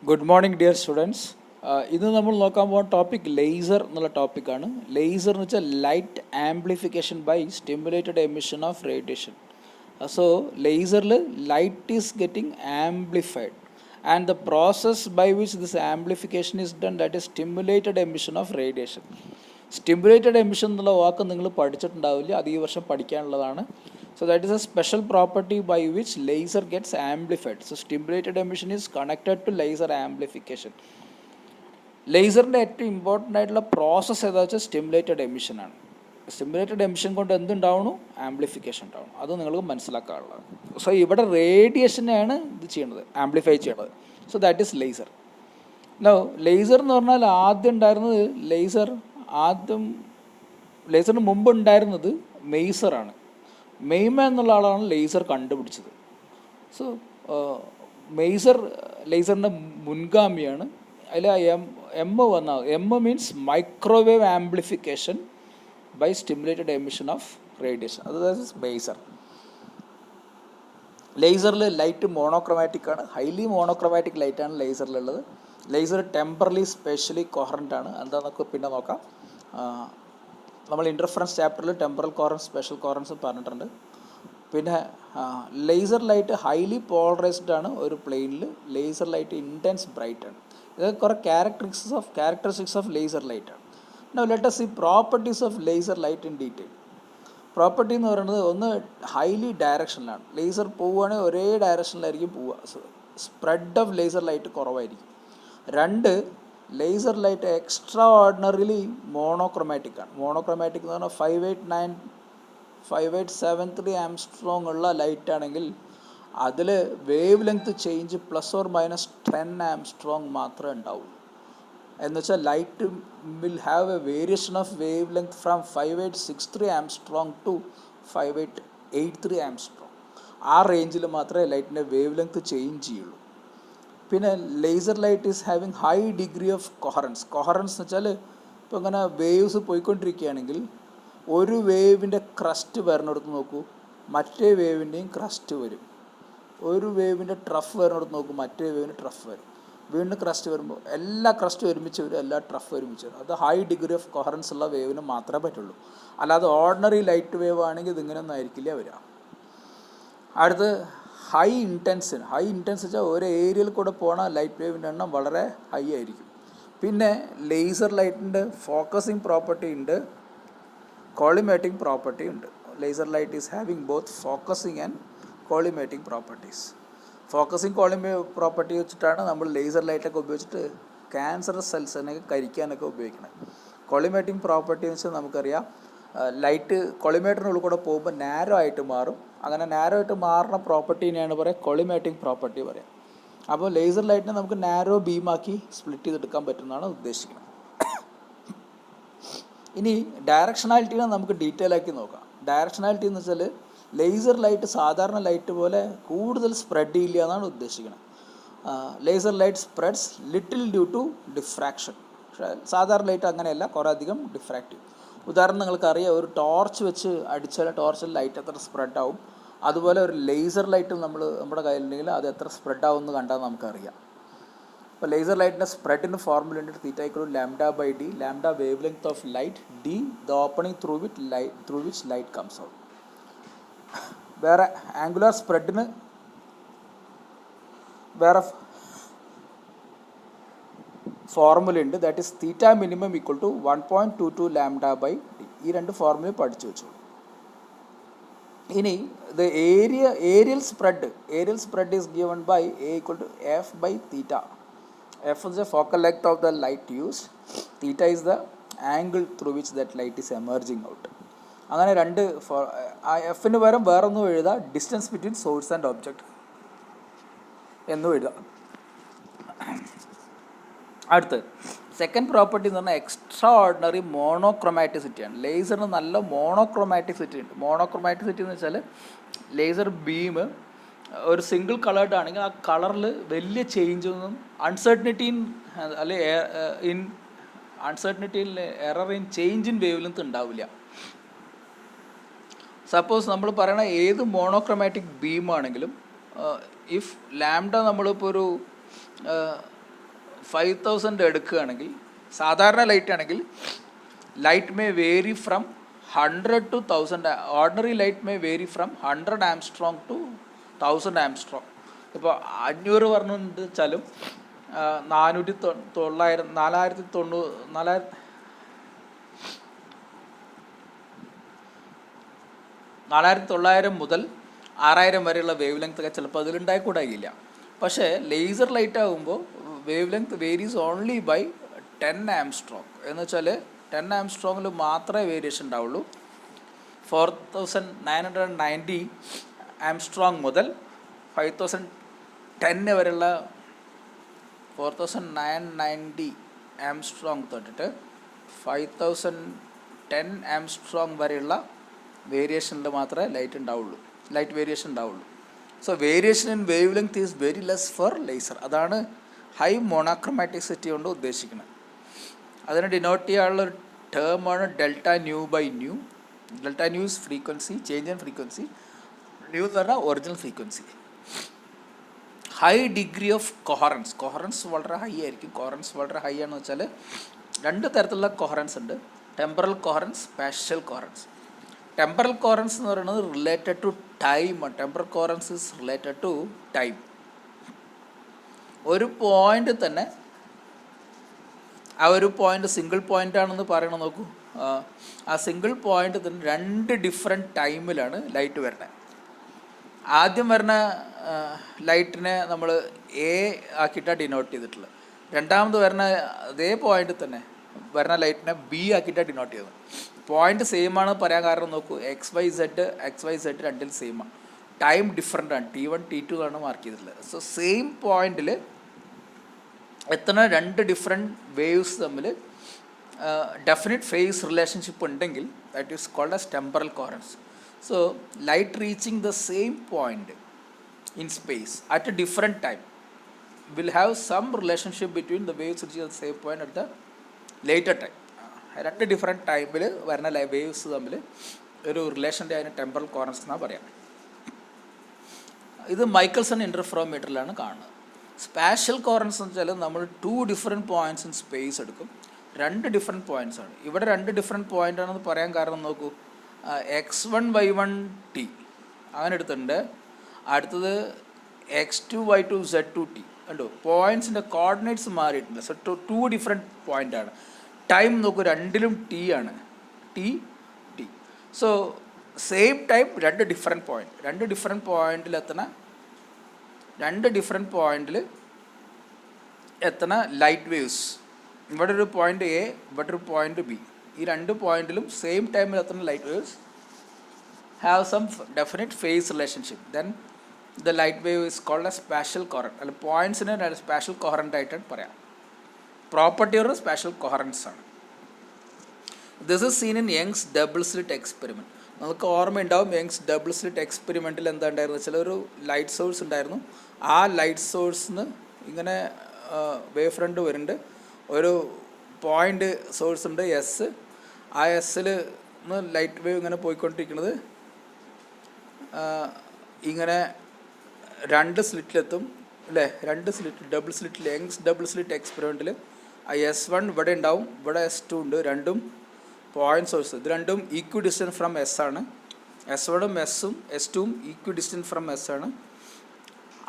Good morning dear students. ഇന്ന് നമ്മൾ നോക്കാൻ പോകുന്ന ടോപ്പിക് ലേസർ എന്നുള്ള ടോപ്പിക്കാണ്. ലേസർ എന്ന് വെച്ചാൽ light amplification by stimulated emission of radiation. So ലേസറിൽ light is getting amplified and the process by which this amplification is done, that is stimulated emission of radiation. Stimulated emission എന്നുള്ള വാക്ക് നിങ്ങൾ പഠിച്ചിട്ടുണ്ടാവില്ല, അത് ഈ വർഷം പഠിക്കാനുള്ളതാണ്. So that is a special property by which laser gets amplified. So stimulated emission is connected to laser amplification. ലേസറിൻ്റെ ഏറ്റവും important ആയിട്ടുള്ള process ഏതാ വെച്ചാൽ സ്റ്റിമുലേറ്റഡ് എമിഷൻ ആണ്. സ്റ്റിമുലേറ്റഡ് എമിഷൻ കൊണ്ട് എന്തുണ്ടാവണു? ആംപ്ലിഫിക്കേഷൻ ഉണ്ടാവണം. അത് നിങ്ങൾക്ക് മനസ്സിലാക്കാനുള്ളത്. സോ ഇവിടെ റേഡിയേഷനെയാണ് ഇത് ചെയ്യണത്, ആംപ്ലിഫൈ ചെയ്യണത്. So that is laser. No laser എന്ന് പറഞ്ഞാൽ ആദ്യം ഉണ്ടായിരുന്നത് ലേസറിന് മുമ്പ് ഉണ്ടായിരുന്നത് മെയ്സറാണ്. മെയ്മൻ എന്നുള്ള ആളാണ് ലേസർ കണ്ടുപിടിച്ചത്. സോ ലേസറിൻ്റെ മുൻഗാമിയാണ്. അതിൽ M means microwave amplification by stimulated emission of radiation. അത് മെയ്സർ. ലേസറിൽ ലൈറ്റ് മോണോക്രോമാറ്റിക് ആണ്, ഹൈലി മോണോക്രോമാറ്റിക് ലൈറ്റാണ് ലേസറിലുള്ളത്. ലേസർ ടെമ്പറലി സ്പെഷ്യലി കൊഹറൻ്റ് ആണ്. എന്താണെന്നൊക്കെ പിന്നെ നോക്കാം. നമ്മൾ ഇൻ്റർഫറൻസ് ചാപ്റ്ററിൽ ടെമ്പറൽ കോറൻസ് സ്പെഷ്യൽ കോറൻസ് പറഞ്ഞിട്ടുണ്ട്. പിന്നെ ലേസർ ലൈറ്റ് ഹൈലി പോളറൈസ്ഡ് ആണ് ഒരു പ്ലെയിനിൽ. ലേസർ ലൈറ്റ് ഇൻറ്റൻസ് ബ്രൈറ്റ് ആണ്. ഇതൊക്കെ കുറേ ക്യാരക്ടറിസ്റ്റിക്സ് ഓഫ് ലേസർ ലൈറ്റ് ആണ്. Now let us see properties of laser light in detail. Property എന്ന് പറയുന്നത്, ഒന്ന് ഹൈലി ഡയറക്ഷനിലാണ്. ലേസർ പോവുകയാണെങ്കിൽ ഒരേ ഡയറക്ഷനിലായിരിക്കും പോവുക. സ്പ്രെഡ് ഓഫ് ലേസർ ലൈറ്റ് കുറവായിരിക്കും. രണ്ട്, laser light extra ordinarily monochromatic ആണ്. മോണോക്രോമാറ്റിക് എന്ന് പറഞ്ഞാൽ 5873 ആംസ്ട്രോങ് ഉള്ള ലൈറ്റ് ആണെങ്കിൽ അതിൽ വേവ് ലെങ്ത് ചേഞ്ച് ±10 ആംസ്ട്രോങ് മാത്രമേ ഉണ്ടാവുള്ളൂ. എന്നുവെച്ചാൽ light will have a variation of wave length from 5863 angstrom to 5883 angstrom. ആ റേഞ്ചിൽ മാത്രമേ ലൈറ്റിൻ്റെ വേവ് ലെങ്ത് ചേഞ്ച് ചെയ്യുള്ളൂ. പിന്നെ laser light is having high degree of coherence. Coherence എന്ന് വെച്ചാൽ ഇപ്പോൾ ഇങ്ങനെ വേവ്സ് പോയിക്കൊണ്ടിരിക്കുകയാണെങ്കിൽ ഒരു വേവിൻ്റെ ക്രസ്റ്റ് വരണടുത്ത് നോക്കൂ, മറ്റേ വേവിൻ്റെയും ക്രസ്റ്റ് വരും. ഒരു വേവിൻ്റെ ട്രഫ് വരണടുത്ത് നോക്കൂ, മറ്റേ വേവിന് ട്രഫ് വരും. വീണ്ടും ക്രസ്റ്റ് വരുമ്പോൾ എല്ലാ ക്രസ്റ്റ് ഒരുമിച്ച് വരും, എല്ലാ ട്രഫ് ഒരുമിച്ച് വരും. അത് ഹൈ ഡിഗ്രി ഓഫ് കൊഹറൻസ് ഉള്ള വേവിന് മാത്രമേ പറ്റുള്ളൂ. അല്ലാതെ ഓർഡിനറി ലൈറ്റ് വേവ് ആണെങ്കിൽ ഇതിങ്ങനെയൊന്നും ആയിരിക്കില്ല വരിക. അടുത്ത് ഹൈ ഇൻറ്റൻസ് വെച്ചാൽ ഒരു ഏരിയയിൽ കൂടെ പോണ ലൈറ്റ് വേവിൻ്റെ എണ്ണം വളരെ ഹൈ ആയിരിക്കും. പിന്നെ ലേസർ ലൈറ്റിൻ്റെ ഫോക്കസിങ് പ്രോപ്പർട്ടി ഉണ്ട്, കോളിമേറ്റിംഗ് പ്രോപ്പർട്ടി ഉണ്ട്. Laser light is having both focusing and collimating properties. Focusing property വെച്ചിട്ടാണ് നമ്മൾ ലേസർ ലൈറ്റൊക്കെ ഉപയോഗിച്ചിട്ട് ക്യാൻസറസ് സെൽസിനെ കരിക്കാനൊക്കെ ഉപയോഗിക്കുന്നത്. കോളിമേറ്റിംഗ് പ്രോപ്പർട്ടി എന്ന് വെച്ചാൽ നമുക്കറിയാം, ലൈറ്റ് കൊളിമേറ്ററിനുള്ളിൽ കൂടെ പോകുമ്പോൾ നാരോ ആയിട്ട് മാറും. അങ്ങനെ നാരോ ആയിട്ട് മാറുന്ന പ്രോപ്പർട്ടീനെയാണ് പറയുക കൊളിമേറ്റിംഗ് പ്രോപ്പർട്ടി പറയാം. അപ്പോൾ ലേസർ ലൈറ്റിനെ നമുക്ക് നാരോ ബീമാക്കി സ്പ്ലിറ്റ് ചെയ്തെടുക്കാൻ പറ്റുന്നതാണ് ഉദ്ദേശിക്കുന്നത്. ഇനി ഡയറക്ഷനാലിറ്റിനെ നമുക്ക് ഡീറ്റെയിൽ ആക്കി നോക്കാം. ഡയറക്ഷനാലിറ്റി എന്ന് വെച്ചാൽ ലേസർ ലൈറ്റ് സാധാരണ ലൈറ്റ് പോലെ കൂടുതൽ സ്പ്രെഡ് ചെയ്യില്ല എന്നാണ് ഉദ്ദേശിക്കുന്നത്. Laser light spreads little due to diffraction. പക്ഷേ സാധാരണ ലൈറ്റ് അങ്ങനെയല്ല, കുറേ അധികം ഡിഫ്രാക്റ്റീവ്. ഉദാഹരണം നിങ്ങൾക്കറിയാം, ഒരു ടോർച്ച് വെച്ച് അടിച്ചാൽ ടോർച്ചിൽ ലൈറ്റ് എത്ര സ്പ്രെഡ് ആവും, അതുപോലെ ഒരു ലേസർ ലൈറ്റ് നമ്മുടെ കയ്യിലുണ്ടെങ്കിൽ അത് എത്ര സ്പ്രെഡ് ആവും എന്ന് കണ്ടാൽ നമുക്കറിയാം. അപ്പോൾ ലേസർ ലൈറ്റിൻ്റെ സ്പ്രെഡിൻ്റെ ഫോർമുല ഉണ്ട്, θ=λ/d, lambda wave length of light, d the opening through which light comes out. വേറെ ആംഗുലാർ സ്പ്രെഡിന് വേറെ ഫോർമുല ഉണ്ട്, ദാറ്റ് ഈസ് θmin = 1.22 λ/d. ഈ രണ്ട് ഫോർമുല പഠിച്ചു വെച്ചു. ഇനി the areal spread is given by A = f/θ. f is the focal length of the light used, θ is the angle through which that light is emerging out. അങ്ങനെ രണ്ട് എഫിന് പകരം വേറൊന്നും എഴുതാം, distance between source and object എന്നും എഴുതാം. അടുത്ത് second property എന്ന് പറഞ്ഞാൽ എക്സ്ട്രാ ഓർഡിനറി മോണോക്രോമാറ്റിസിറ്റിയാണ്. ലേസറിന് നല്ല മോണോക്രോമാറ്റിസിറ്റി ഉണ്ട്. മോണോക്രോമാറ്റിസിറ്റി എന്ന് വെച്ചാൽ ലേസർ ബീം ഒരു സിംഗിൾ കളേർഡ് ആണെങ്കിൽ ആ കളറിൽ വലിയ ചേഞ്ചൊന്നും error in change in wavelength ഉണ്ടാവില്ല. സപ്പോസ് നമ്മൾ പറയണ ഏത് മോണോക്രോമാറ്റിക് ബീമാണെങ്കിലും ഇഫ് ലാംഡ നമ്മളിപ്പോൾ ഒരു 5000 എടുക്കുകയാണെങ്കിൽ സാധാരണ ലൈറ്റ് ആണെങ്കിൽ light may vary from 100 to 1000. Ordinary light may vary from 100 angstrom to 1000 angstrom. ഇപ്പോൾ 500 പറഞ്ഞിട്ട് വെച്ചാലും 4900 മുതൽ 6000 വരെയുള്ള വേവ് ലെങ്ത് ഒക്കെ ചിലപ്പോൾ അതിലുണ്ടായിക്കൂടായില്ല. പക്ഷേ ലേസർ ലൈറ്റ് ആകുമ്പോൾ wave length varies only by 10 angstrom. എന്ന് വെച്ചാൽ 10 ആംസ്ട്രോങ്ങിൽ മാത്രമേ വേരിയേഷൻ ഉണ്ടാവുള്ളൂ. 4990 ആംസ്ട്രോങ് മുതൽ 5010 വരെയുള്ള 4990 ആംസ്ട്രോങ് തൊട്ടിട്ട് 5010 ആംസ്ട്രോങ് വരെയുള്ള വേരിയേഷനിൽ മാത്രമേ ലൈറ്റ് വേരിയേഷൻ ഉണ്ടാവുള്ളൂ. So variation in wavelength is very less for laser. അതാണ് ഹൈ മോണോക്രോമാറ്റിസിറ്റി കൊണ്ട് ഉദ്ദേശിക്കുന്നത്. അതിനെ ഡിനോട്ട് ചെയ്യാനുള്ള ടേമാണ് delta nu by nu. Delta nu is frequency, change in frequency. Nu എന്ന് പറഞ്ഞാൽ original frequency. High degree of coherence വളരെ high ആയിരിക്കും. കൊഹറൻസ് വളരെ ഹൈ ആണെന്ന് വെച്ചാൽ 2 തരത്തിലുള്ള കൊഹറൻസ് ഉണ്ട്. Temporal coherence, spatial coherence. Temporal coherence എന്ന് പറയുന്നത് related to time. Temporal coherence is related to time. ഒരു പോയിന്റ് തന്നെ ആ ഒരു പോയിന്റ് സിംഗിൾ പോയിന്റ് ആണെന്ന് പറയണം. നോക്കൂ, ആ സിംഗിൾ പോയിന്റ് തന്നെ 2 ഡിഫറെൻറ്റ് ടൈമിലാണ് ലൈറ്റ് വരുന്നത്. ആദ്യം വരുന്ന ലൈറ്റിനെ നമ്മൾ എ ആക്കിയിട്ടാണ് ഡിനോട്ട് ചെയ്തിട്ടുള്ളത്. രണ്ടാമത് വരുന്ന അതേ പോയിന്റ് തന്നെ വരുന്ന ലൈറ്റിനെ ബി ആക്കിയിട്ടാണ് ഡിനോട്ട് ചെയ്തത്. പോയിന്റ് സെയിം ആണ് പറയാൻ കാരണം നോക്കൂ, XYZ രണ്ടിൽ സെയിമാണ്. ടൈം ഡിഫറെൻ്റ് ആണ്. T1 T2 ആണ് മാർക്ക് ചെയ്തിട്ടുള്ളത്. സോ സെയിം പോയിന്റിൽ എത്തുന്ന 2 ഡിഫറെൻറ്റ് വേവ്സ് തമ്മിൽ ഡെഫിനിറ്റ് ഫേസ് റിലേഷൻഷിപ്പ് ഉണ്ടെങ്കിൽ that is called as temporal coherence. So light reaching the same point in space at a different time will have some relationship between the waves reaching the same point at the later time. 2 different ടൈമിൽ വരുന്ന waves തമ്മിൽ ഒരു റിലേഷൻ്റെ അതിന് temporal coherence എന്നാണ് പറയാം. ഇത് Mikaelson ഇൻ്റർഫെറോമീറ്ററിലാണ് കാണുന്നത്. Spatial coherence എന്ന് വെച്ചാൽ നമ്മൾ 2 ഡിഫറെൻറ്റ് പോയിൻറ്റ്സ് ഇൻ സ്പേസ് എടുക്കും. 2 ഡിഫറെൻറ്റ് പോയിൻറ്റ്സ് ആണ്. ഇവിടെ 2 ഡിഫറെൻറ്റ് പോയിൻ്റ് ആണെന്ന് പറയാൻ കാരണം നോക്കൂ, X1 Y1 T അങ്ങനെ എടുത്തിട്ടുണ്ട്. അടുത്തത് X2 Y2 Z2 T കണ്ടു. പോയിൻറ്റ്സിൻ്റെ കോർഡിനേറ്റ്സ് മാറിയിട്ടുണ്ട്. സോ 2 ഡിഫറെൻറ്റ് പോയിൻ്റ് ആണ്. ടൈം നോക്കൂ, രണ്ടിലും T ആണ്. T. So same time 2 different point. 2 different പോയിൻറ്റിൽ എത്തണ ലൈറ്റ് വേവ്സ്. ഇവിടെ ഒരു പോയിൻ്റ് എ, ഇവിടെ ഒരു പോയിൻ്റ് ബി. ഈ 2 പോയിന്റിലും സെയിം ടൈമിൽ എത്തുന്ന light waves have some definite phase relationship. Then the light wave is called a spatial coherent. അല്ല, പോയിൻറ്റ്സിന് സ്പാഷ്യൽ കൊഹറൻറ്റ് ആയിട്ടാണ് പറയാം. പ്രോപ്പർട്ടി ഒരു സ്പാഷ്യൽ കൊഹറൻസ് ആണ്. This is seen in Young's double slit experiment. നമുക്ക് ഓർമ്മയുണ്ടാവും, യങ്സ് ഡബിൾ സ്ലിറ്റ് എക്സ്പെരിമെൻറ്റിൽ എന്താ ഉണ്ടായിരുന്നു വെച്ചാൽ ഒരു ലൈറ്റ് സോഴ്സ് ഉണ്ടായിരുന്നു. ആ ലൈറ്റ് സോഴ്സിന് ഇങ്ങനെ വേവ് ഫ്രണ്ട് വരുന്നുണ്ട്. ഒരു പോയിൻ്റ് സോഴ്സ് ഉണ്ട് എസ്. ആ എസ്സിൽ നിന്ന് ലൈറ്റ് വേവ് ഇങ്ങനെ പോയിക്കൊണ്ടിരിക്കുന്നത് ഇങ്ങനെ 2 സ്ലിറ്റിലെത്തും അല്ലേ. 2 സ്ലിറ്റ്, ഡബിൾ സ്ലിറ്റിൽ, യങ്സ് ഡബിൾ സ്ലിറ്റ് എക്സ്പെരിമെൻറ്റിൽ ആ S1 ഇവിടെ ഉണ്ടാവും, ഇവിടെ S2 ഉണ്ട്. രണ്ടും പോയിൻ്റ് സോഴ്സ്. ഇത് രണ്ടും ഈക്വി ഡിസ്റ്റൻറ്റ് ഫ്രം എസ് ആണ്. S1ഉം S2ഉം ഈക്വി ഡിസ്റ്റൻറ്റ് ഫ്രം എസ് ആണ്.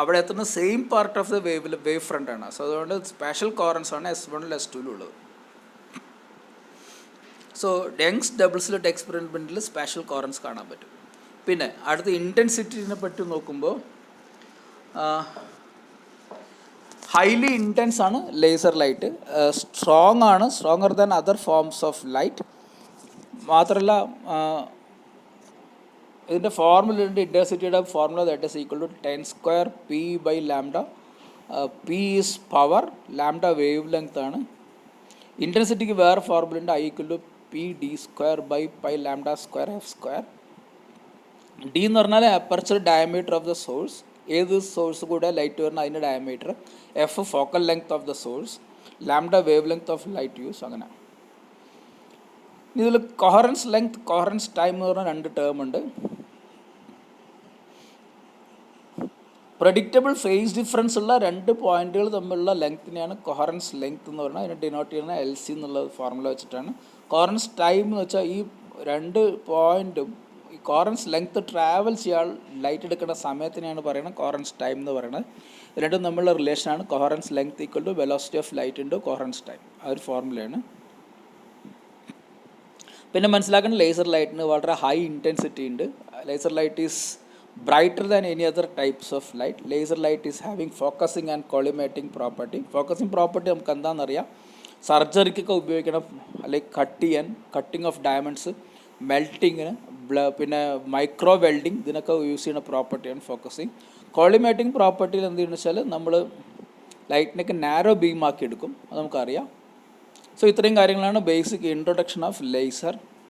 അവിടെ എത്തുന്ന same part of the wavefront ആണ്. സോ അതുകൊണ്ട് സ്പാഷ്യൽ കൊഹറൻസ് ആണ് S1ലും S2ലും ഉള്ളത്. സോ യങ്സ് ഡബിൾ സ്ലിറ്റ് എക്സ്പെരിമെൻറ്റിൽ സ്പാഷ്യൽ കൊഹറൻസ് കാണാൻ പറ്റും. പിന്നെ അടുത്ത ഇൻറ്റൻസിറ്റിനെ പറ്റി നോക്കുമ്പോൾ ഹൈലി ഇൻറ്റൻസ് ആണ് ലേസർ ലൈറ്റ്. സ്ട്രോങ് ആണ്, stronger than other forms of light. മാത്രമല്ല ഇതിൻ്റെ ഫോർമുലയുണ്ട്, ഇൻറ്റൻസിറ്റിയുടെ formula that is equal to 10² P/λ. P is power, lambda wave length ആണ്. ഇൻറ്റൻസിറ്റിക്ക് വേറെ ഫോർമുല ഉണ്ട്, I equal to P(d²/πλ²f²). D എന്ന് പറഞ്ഞാൽ aperture diameter of the source. ഏത് സോഴ്സ് കൂടെ ലൈറ്റ് വരുന്ന അതിൻ്റെ diameter. F focal length of the source. Lambda wave length of light use. അങ്ങനെ ഇതിൽ കൊഹറൻസ് ലെങ്ത്, കൊഹറൻസ് ടൈം എന്ന് പറഞ്ഞാൽ 2 ടേം ഉണ്ട്. പ്രഡിക്റ്റബിൾ ഫേസ് ഡിഫറൻസ് ഉള്ള രണ്ട് പോയിന്റുകൾ തമ്മിലുള്ള ലെങ്ത്തിനെയാണ് കൊഹറൻസ് ലെങ്ത് എന്ന് പറയുന്നത്. അതിനെ ഡിനോട്ട് ചെയ്യുന്ന LC എന്നുള്ള ഫോർമുല വെച്ചിട്ടാണ്. കൊഹറൻസ് ടൈം എന്ന് വെച്ചാൽ ഈ രണ്ട് പോയിന്റും ഈ കൊഹറൻസ് ലെങ്ത് ട്രാവൽ ചെയ്യാൻ ലൈറ്റ് എടുക്കുന്ന സമയത്തിനെയാണ് പറയുന്നത് കൊഹറൻസ് ടൈം എന്ന് പറയുന്നത്. രണ്ടും തമ്മിലുള്ള റിലേഷനാണ് coherence length equal to velocity of light into coherence time. ആ ഒരു ഫോർമുലയാണ്. പിന്നെ മനസ്സിലാക്കുന്ന ലേസർ ലൈറ്റിന് വളരെ ഹൈ ഇൻറ്റൻസിറ്റി ഉണ്ട്. Laser light is brighter than any other types of light. Laser light is having focusing and collimating property. Focusing property നമുക്ക് എന്താണെന്നറിയാം, സർജറിക്കൊക്കെ ഉപയോഗിക്കണം, അല്ലെങ്കിൽ കട്ടിങ് ഓഫ് ഡയമണ്ട്സ്, മെൽറ്റിങ്ങിന്, പിന്നെ മൈക്രോ വെൽഡിങ്, ഇതിനൊക്കെ യൂസ് ചെയ്യുന്ന പ്രോപ്പർട്ടിയാണ് ഫോക്കസിങ്. കോളിമേറ്റിംഗ് പ്രോപ്പർട്ടിയിൽ എന്ത് ചെയ്യുന്നത് വെച്ചാൽ നമ്മൾ ലൈറ്റിനൊക്കെ നാരോ ബീം ആക്കി എടുക്കും, അത് നമുക്കറിയാം. സോ ഇത്രയും കാര്യങ്ങളാണ് ബേസിക് ഇൻട്രൊഡക്ഷൻ ഓഫ് ലേസർ.